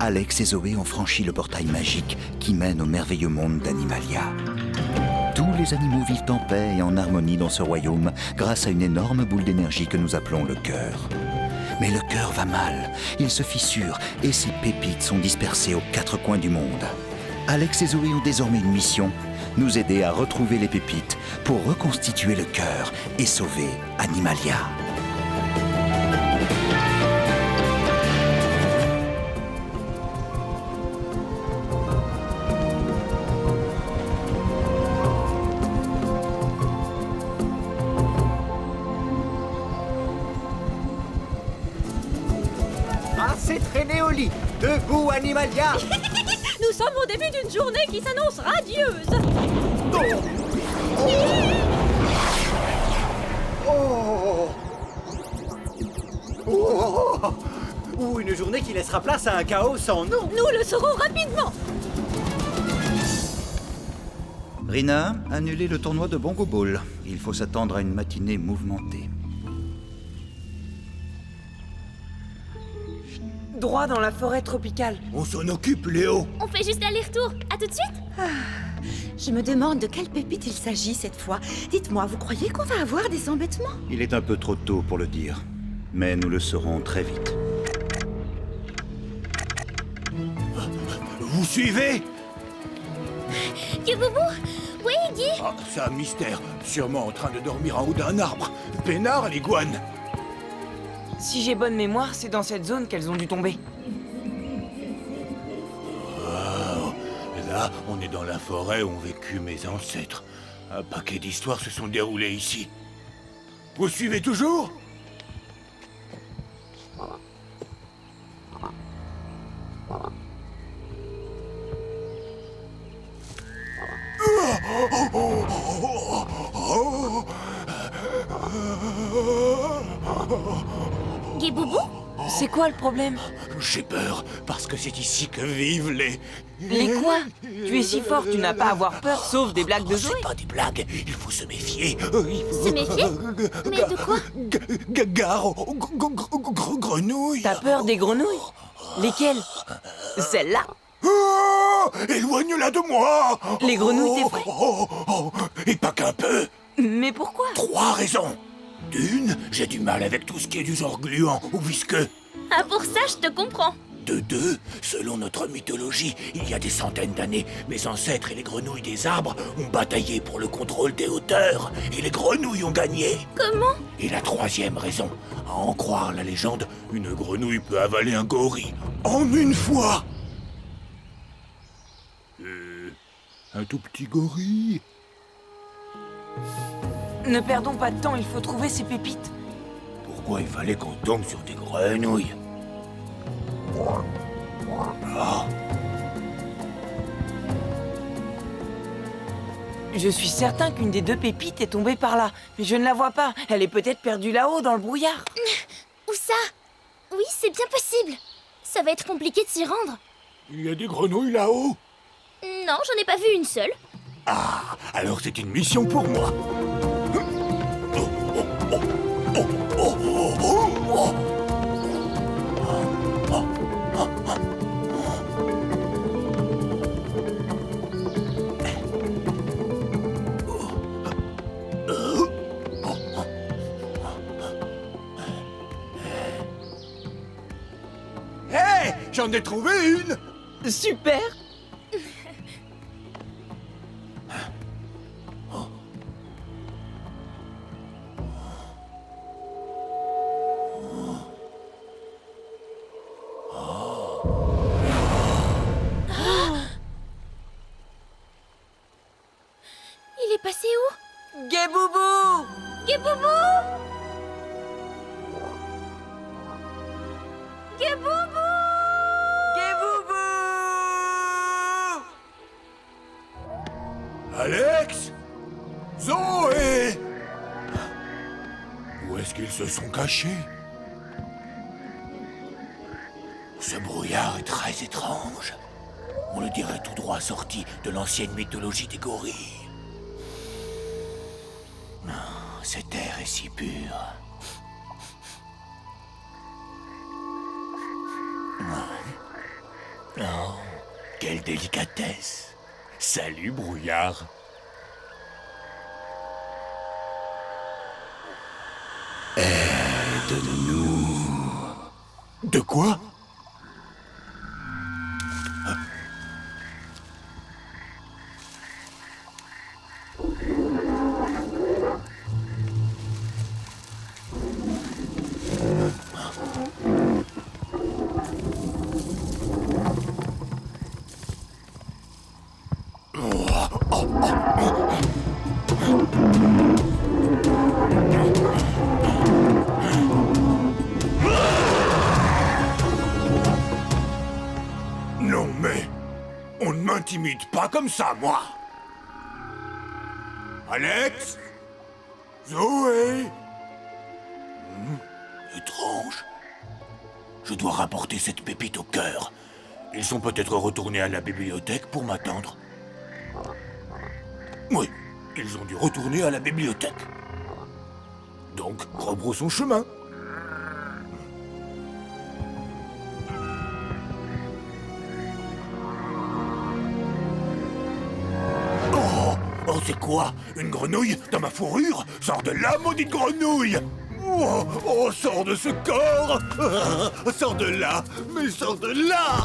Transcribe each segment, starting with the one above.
Alex et Zoé ont franchi le portail magique qui mène au merveilleux monde d'Animalia. Tous les animaux vivent en paix et en harmonie dans ce royaume grâce à une énorme boule d'énergie que nous appelons le cœur. Mais le cœur va mal, il se fissure et ses pépites sont dispersées aux 4 coins du monde. Alex et Zoé ont désormais une mission, nous aider à retrouver les pépites pour reconstituer le cœur et sauver Animalia. Assez traîné au lit. Debout, Animalia. Nous sommes au début d'une journée qui s'annonce radieuse. Ou une journée qui laissera place à un chaos sans nom. Nous le saurons rapidement. Rina, annulez le tournoi de Bongo Ball. Il faut s'attendre à une matinée mouvementée. Droit dans la forêt tropicale. On s'en occupe, Léo. On fait juste l'aller-retour. À tout de suite. Je me demande de quelle pépite il s'agit cette fois. Dites-moi, vous croyez qu'on va avoir des embêtements? Il est un peu trop tôt pour le dire, mais nous le saurons très vite. Vous suivez? Guiboubou. Oui, Guy. Ah, c'est un mystère. Sûrement en train de dormir en haut d'un arbre. Peinard, l'iguane. Si j'ai bonne mémoire, c'est dans cette zone qu'elles ont dû tomber. Là, on est dans la forêt où ont vécu mes ancêtres. Un paquet d'histoires se sont déroulées ici. Vous suivez toujours? Guiboubou. C'est quoi le problème? J'ai peur, parce que c'est ici que vivent les... Les quoi? Tu es si fort, tu n'as pas à avoir peur, sauf des blagues de Zoé. C'est pas des blagues, il faut se méfier. Se méfier? Mais de quoi? Gare aux grenouilles. T'as peur des grenouilles? Lesquelles? Celle-là? Éloigne-la de moi. Les grenouilles t'effraient? Et pas qu'un peu. Mais pourquoi? 3 raisons. D'une, j'ai du mal avec tout ce qui est du genre gluant ou visqueux. Ah, pour ça, je te comprends. De 2, selon notre mythologie, il y a des centaines d'années, mes ancêtres et les grenouilles des arbres ont bataillé pour le contrôle des hauteurs, et les grenouilles ont gagné. Comment? Et la 3e raison, à en croire la légende, une grenouille peut avaler un gorille en une fois. Un tout petit gorille. Ne perdons pas de temps, il faut trouver ces pépites. Pourquoi il fallait qu'on tombe sur des grenouilles? Ah. Je suis certain qu'une des 2 pépites est tombée par là, mais je ne la vois pas. Elle est peut-être perdue là-haut, dans le brouillard. Où ça? Oui, c'est bien possible. Ça va être compliqué de s'y rendre. Il y a des grenouilles là-haut? Non, j'en ai pas vu une seule. Ah, alors c'est une mission pour moi. Hé, j'en ai trouvé une. Super! Il est passé où? Guéboubou! Guiboubou. Guiboubou. Guéboubou! Alex? Zoé? Où est-ce qu'ils se sont cachés? Ce brouillard est très étrange. On le dirait tout droit sorti de l'ancienne mythologie des gorilles. Non, cet air est si pur. Oh, quelle délicatesse. Salut, brouillard. Aide-nous. De quoi? Non mais, on ne m'intimide pas comme ça, moi. Alex? Zoé? Étrange. Je dois rapporter cette pépite au cœur. Ils sont peut-être retournés à la bibliothèque pour m'attendre. Oui, ils ont dû retourner à la bibliothèque. Donc, rebroussons chemin. Oh, c'est quoi? Une grenouille dans ma fourrure? Sors de là, maudite grenouille! Oh, sors de ce corps! Sors de là! Mais sors de là!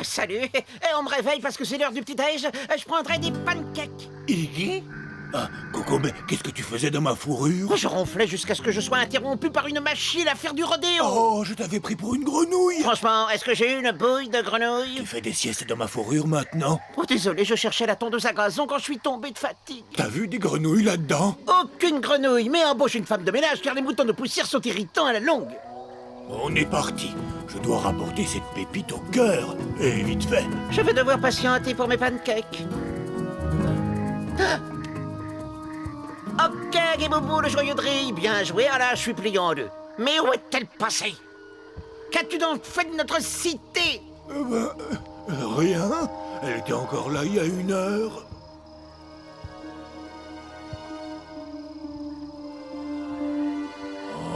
Salut. On me réveille parce que c'est l'heure du petit-déj. Je prendrai des pancakes. Iggy? Ah, Coco, mais qu'est-ce que tu faisais dans ma fourrure? Je ronflais jusqu'à ce que je sois interrompu par une machine à faire du rodéo. Oh, je t'avais pris pour une grenouille! Franchement, est-ce que j'ai eu une bouille de grenouille? Tu fais des siestes dans ma fourrure maintenant? Oh, désolé, je cherchais la tondeuse à gazon quand je suis tombé de fatigue. T'as vu des grenouilles là-dedans? Aucune grenouille, mais embauche une femme de ménage car les moutons de poussière sont irritants à la longue. On est parti. Je dois rapporter cette pépite au cœur. Et vite fait. Je vais devoir patienter pour mes pancakes. Ah! Ok, Guéboubou, le joyeux de riz, bien joué, ah là, je suis plié en deux. Mais où est-elle passée? Qu'as-tu donc fait de notre cité? Rien. Elle était encore là il y a 1 heure.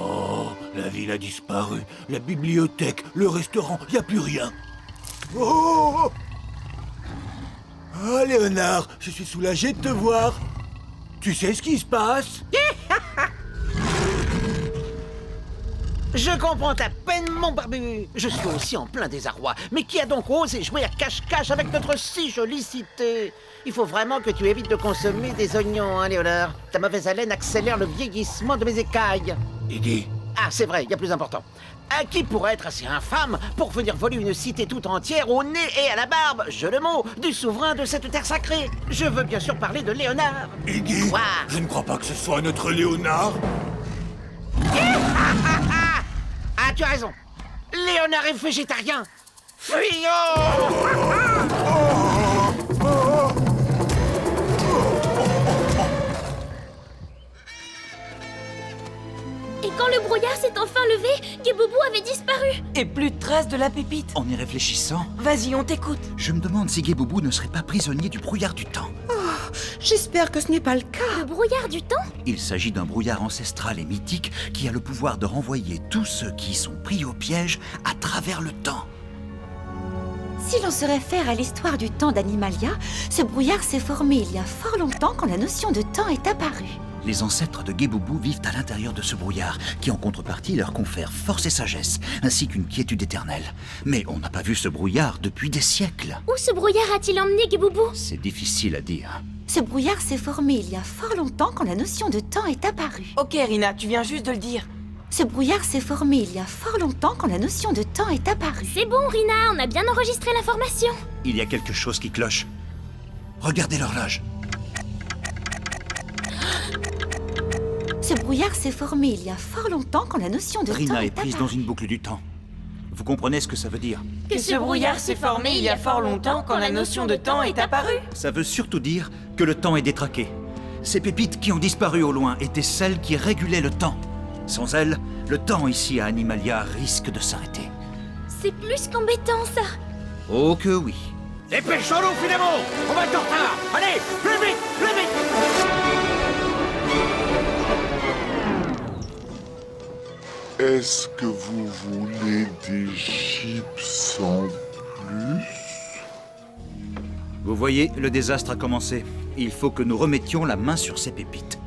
Oh, la ville a disparu. La bibliothèque, le restaurant, il n'y a plus rien. Oh! Ah, Léonard, je suis soulagé de te voir. Tu sais ce qui se passe? Je comprends à peine, mon barbu. Je suis aussi en plein désarroi. Mais qui a donc osé jouer à cache-cache avec notre si jolie cité? Il faut vraiment que tu évites de consommer des oignons, hein, Léonard. Ta mauvaise haleine accélère le vieillissement de mes écailles. Iggy. Ah, c'est vrai, il y a plus important. À qui pourrait être assez infâme pour venir voler une cité tout entière au nez et à la barbe, je le mot, du souverain de cette terre sacrée? Je veux bien sûr parler de Léonard. Iggy, Quoi? je ne crois pas que ce soit notre Léonard. Ah, tu as raison. Léonard est végétarien. Fuyons! Et quand le brouillard s'est enfin levé, Guéboubou avait disparu. Et plus de traces de la pépite. En y réfléchissant, Vas-y, on t'écoute. je me demande si Guéboubou ne serait pas prisonnier du brouillard du temps. J'espère que ce n'est pas le cas. Le brouillard du temps? Il s'agit d'un brouillard ancestral et mythique qui a le pouvoir de renvoyer tous ceux qui y sont pris au piège à travers le temps. Si l'on se réfère à l'histoire du temps d'Animalia, ce brouillard s'est formé il y a fort longtemps quand la notion de temps est apparue. Les ancêtres de Guéboubou vivent à l'intérieur de ce brouillard, qui en contrepartie leur confère force et sagesse, ainsi qu'une quiétude éternelle. Mais on n'a pas vu ce brouillard depuis des siècles. Où ce brouillard a-t-il emmené Guéboubou? C'est difficile à dire. Ce brouillard s'est formé il y a fort longtemps quand la notion de temps est apparue. Ok, Rina, tu viens juste de le dire. Ce brouillard s'est formé il y a fort longtemps quand la notion de temps est apparue. C'est bon, Rina, on a bien enregistré l'information. Il y a quelque chose qui cloche. Regardez l'horloge. Ce brouillard s'est formé il y a fort longtemps quand la notion de temps Rina est est prise apparue. dans une boucle du temps. Vous comprenez ce que ça veut dire? Que ce brouillard s'est formé il y a fort longtemps quand la notion de temps est apparue. Ça veut surtout dire que le temps est détraqué. Ces pépites qui ont disparu au loin étaient celles qui régulaient le temps. Sans elles, le temps ici à Animalia risque de s'arrêter. C'est plus qu'embêtant, ça. Oh que oui. Dépêchons-nous, Philémon! On va être en retard! Allez, plus vite, plus vite! Est-ce que vous voulez des chips en plus? Vous voyez, le désastre a commencé. Il faut que nous remettions la main sur ces pépites.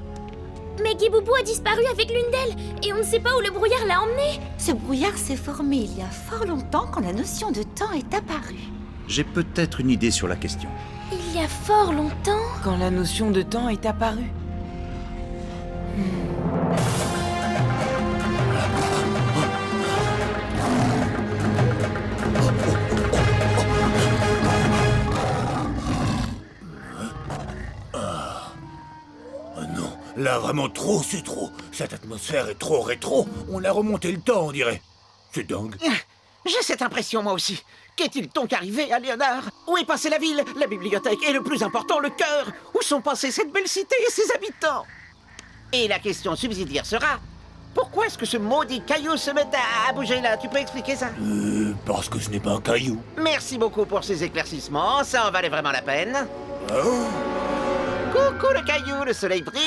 Mais Guiboubou a disparu avec l'une d'elles, et on ne sait pas où le brouillard l'a emmené. Ce brouillard s'est formé il y a fort longtemps quand la notion de temps est apparue. J'ai peut-être une idée sur la question. Il y a fort longtemps. Quand la notion de temps est apparue. Là, vraiment trop, c'est trop. Cette atmosphère est trop rétro. On a remonté le temps, on dirait. C'est dingue. J'ai cette impression, moi aussi. Qu'est-il donc arrivé à Léonard? Où est passée la ville, la bibliothèque et le plus important, le cœur? Où sont passés cette belle cité et ses habitants? Et la question subsidiaire sera... Pourquoi est-ce que ce maudit caillou se met à bouger là? Tu peux expliquer ça? Parce que ce n'est pas un caillou. Merci beaucoup pour ces éclaircissements, ça en valait vraiment la peine. Oh. Coucou le caillou, le soleil brille.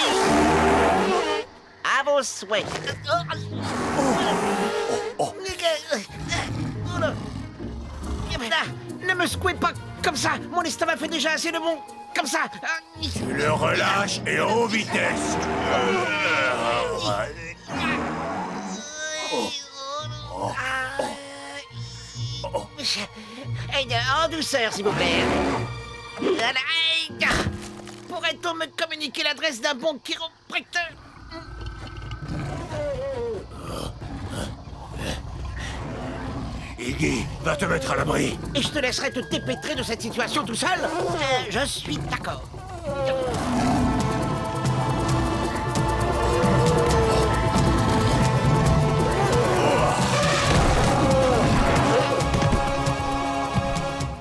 À vos souhaits. Ne me secouez pas comme ça. Mon estomac fait déjà assez de bon. Comme ça. Tu le relâches et en vitesse. En douceur, s'il vous plaît. Pourrait-on me communiquer l'adresse d'un bon chiropracteur? Iggy, va te mettre à l'abri. Et je te laisserai te dépêtrer de cette situation tout seul? Je suis d'accord.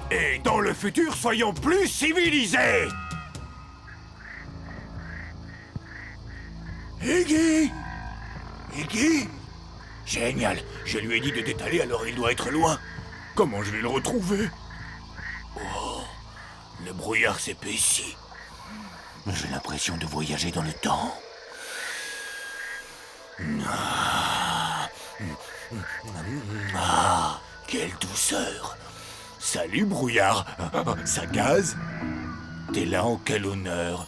Et dans le futur, soyons plus civilisés. Iggy! Iggy? Génial. Je lui ai dit de t'étaler, alors il doit être loin. Comment je vais le retrouver? Oh, le brouillard s'épaissit. J'ai l'impression de voyager dans le temps. Ah, quelle douceur. Salut, brouillard. Ça gaze? T'es là en quel honneur?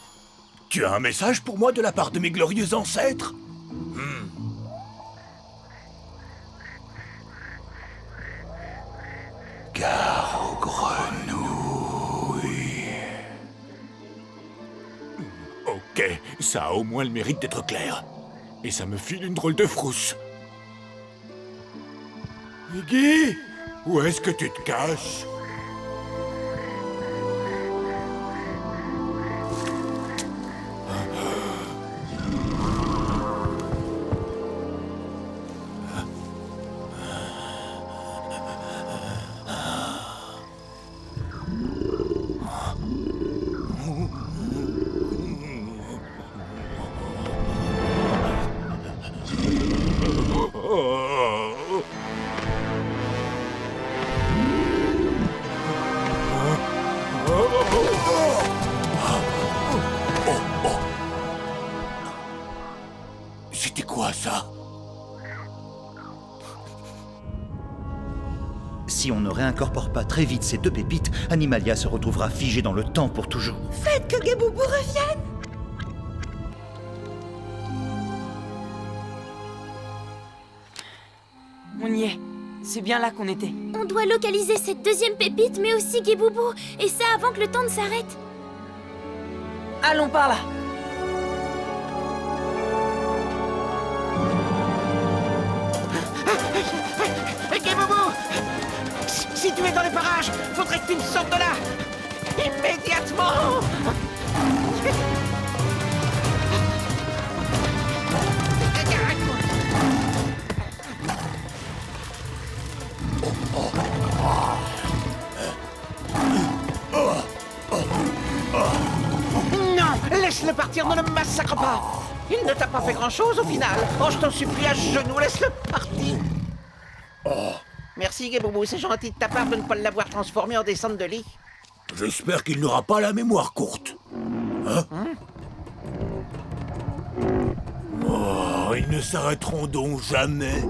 Tu as un message pour moi de la part de mes glorieux ancêtres? Gare aux grenouilles. Ok, ça a au moins le mérite d'être clair. Et ça me file une drôle de frousse. Iggy, où est-ce que tu te caches? C'était quoi ça? Si on ne réincorpore pas très vite ces deux pépites, Animalia se retrouvera figée dans le temps pour toujours. Faites que Guiboubou revienne! On y est. C'est bien là qu'on était. On doit localiser cette deuxième pépite, mais aussi Guiboubou. Et ça avant que le temps ne s'arrête. Allons par là. Guiboubou! Si tu es dans les parages, faudrait que tu me sortes de là! Immédiatement! Non! Laisse-le partir, ne le massacre pas! Il ne t'a pas fait grand-chose au final! Oh, je t'en supplie, à genoux, laisse-le partir! Merci, Guiboubou, c'est gentil de ta part de ne pas l'avoir transformé en descente de lit. J'espère qu'il n'aura pas la mémoire courte. Hein? Oh, ils ne s'arrêteront donc jamais.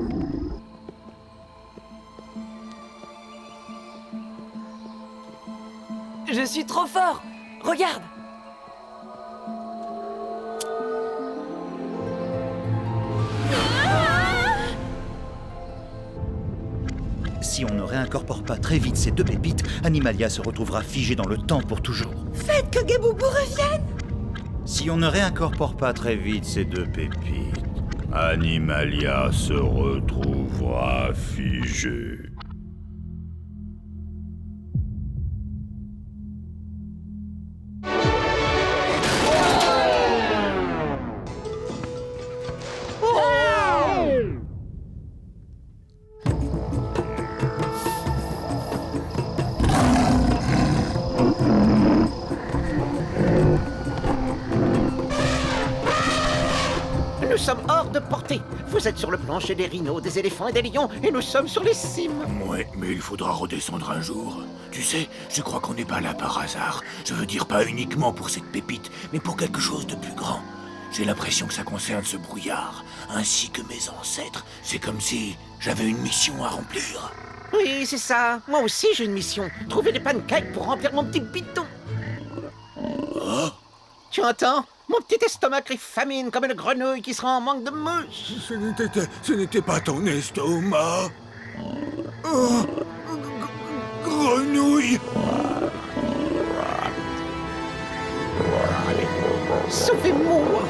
Je suis trop fort! Regarde! Si on ne réincorpore pas très vite ces deux pépites, Animalia se retrouvera figée dans le temps pour toujours. Faites que Gaboubou revienne! Si on ne réincorpore pas très vite ces deux pépites, Animalia se retrouvera figée. Nous sommes hors de portée. Vous êtes sur le plancher des rhinos, des éléphants et des lions, et nous sommes sur les cimes. Ouais, mais il faudra redescendre un jour. Tu sais, je crois qu'on n'est pas là par hasard. Je veux dire pas uniquement pour cette pépite, mais pour quelque chose de plus grand. J'ai l'impression que ça concerne ce brouillard, ainsi que mes ancêtres. C'est comme si j'avais une mission à remplir. Oui, c'est ça. Moi aussi, j'ai une mission. Trouver des pancakes pour remplir mon petit bidon. Oh, Tu entends? Mon petit estomac crie famine comme une grenouille qui sera en manque de mouche. ce n'était pas ton estomac. Oh, grenouille. Sauvez-moi.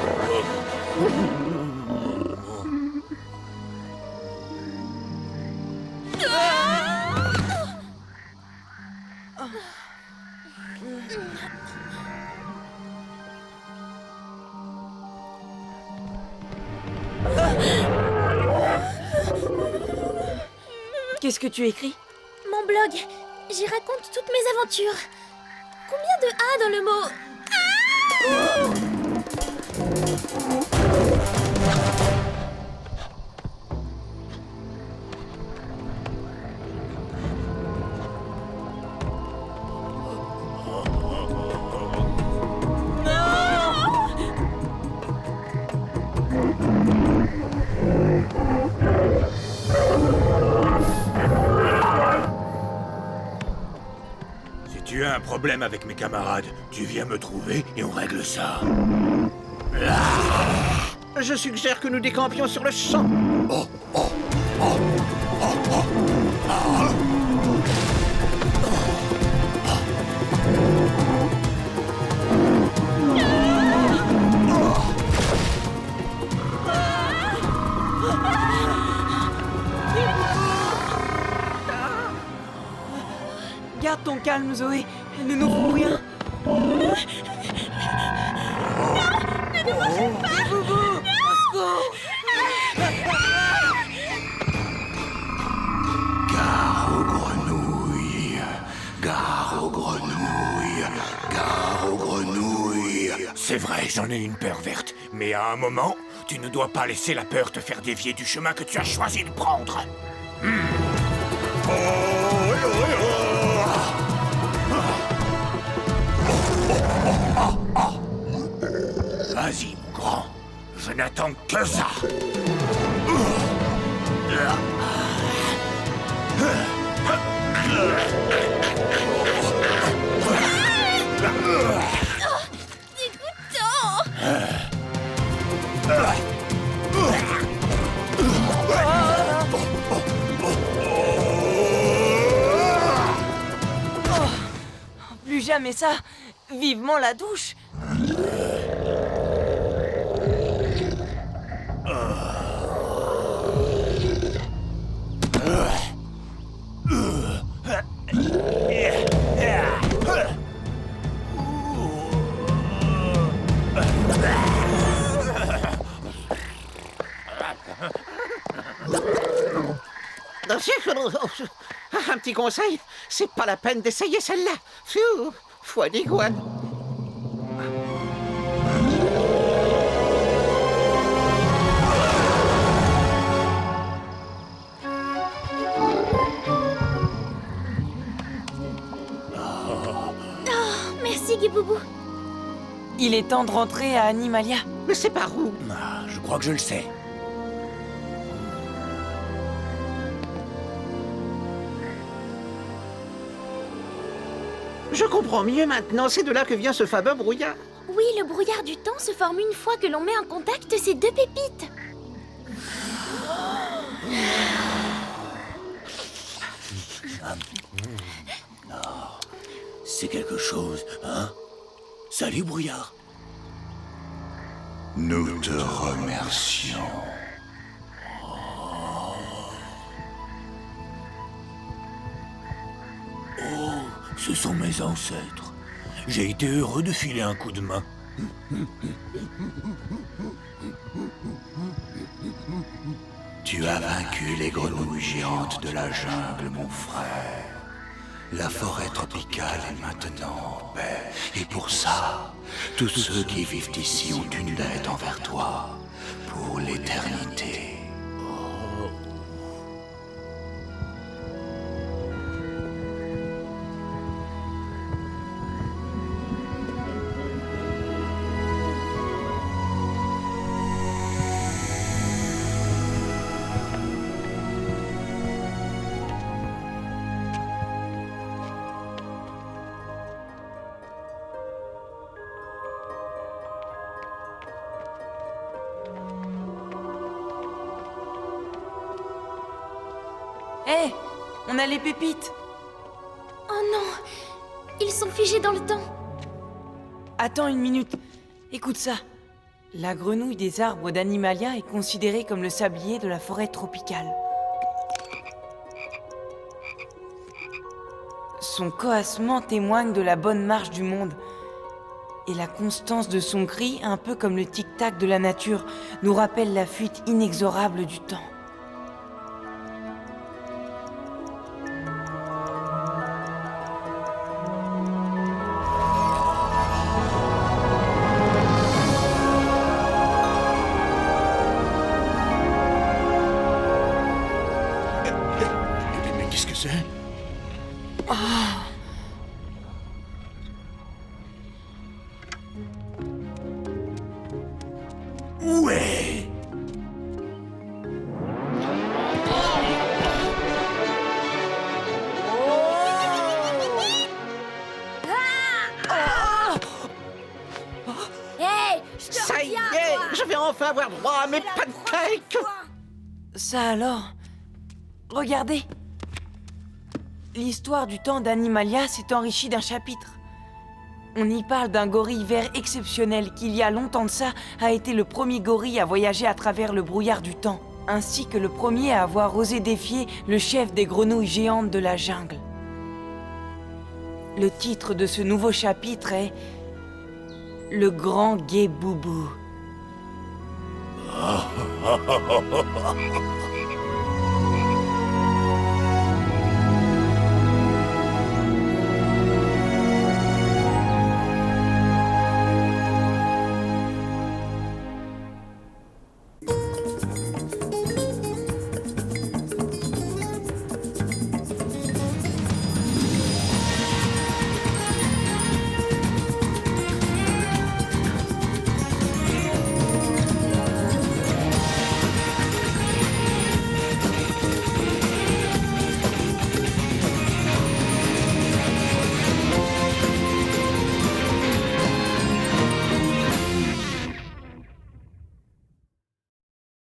Qu'est-ce que tu écris? Mon blog, j'y raconte toutes mes aventures. Combien de A dans le mot Si tu as un problème avec mes camarades, tu viens me trouver et on règle ça. Je suggère que nous décampions sur le champ. Garde ton calme, Zoé. Ne nous ferons rien. Gare aux grenouilles, gare aux grenouilles, gare aux grenouilles. C'est vrai, j'en ai une peur verte. Mais à un moment, tu ne dois pas laisser la peur te faire dévier du chemin que tu as choisi de prendre. Oh, oh, oh, oh. Vas-y, mon grand. Je n'attends que ça. Plus jamais ça. Vivement la douche. Un petit conseil, c'est pas la peine d'essayer celle-là. Pfiou, foi d'iguane. Merci, Guiboubou. Il est temps de rentrer à Animalia. Mais c'est par où? Ah, je crois que je le sais. Je comprends mieux maintenant, c'est de là que vient ce fameux brouillard. Oui, le brouillard du temps se forme une fois que l'on met en contact ces deux pépites. C'est quelque chose, hein? Salut, brouillard. Nous te remercions. Oh, ce sont mes ancêtres. J'ai été heureux de filer un coup de main. Tu as vaincu les grenouilles géantes de la jungle, mon frère. La forêt tropicale est maintenant en paix. Et pour ça, tous ceux qui vivent ici ont une dette envers toi, pour l'éternité. Hé, on a les pépites. Oh non, ils sont figés dans le temps. Attends une minute. Écoute ça. La grenouille des arbres d'Animalia est considérée comme le sablier de la forêt tropicale. Son coassement témoigne de la bonne marche du monde. Et la constance de son cri, un peu comme le tic-tac de la nature, nous rappelle la fuite inexorable du temps. Mais qu'est-ce que c'est? Ouais! Hé, je te Ça y reviens, est, toi. je vais enfin avoir droit à mes pancakes. Ça alors? Regardez! L'histoire du temps d'Animalia s'est enrichie d'un chapitre. On y parle d'un gorille vert exceptionnel qui, il y a longtemps de ça, a été le premier gorille à voyager à travers le brouillard du temps, ainsi que le premier à avoir osé défier le chef des grenouilles géantes de la jungle. Le titre de ce nouveau chapitre est « Le grand Gué-Boubou ».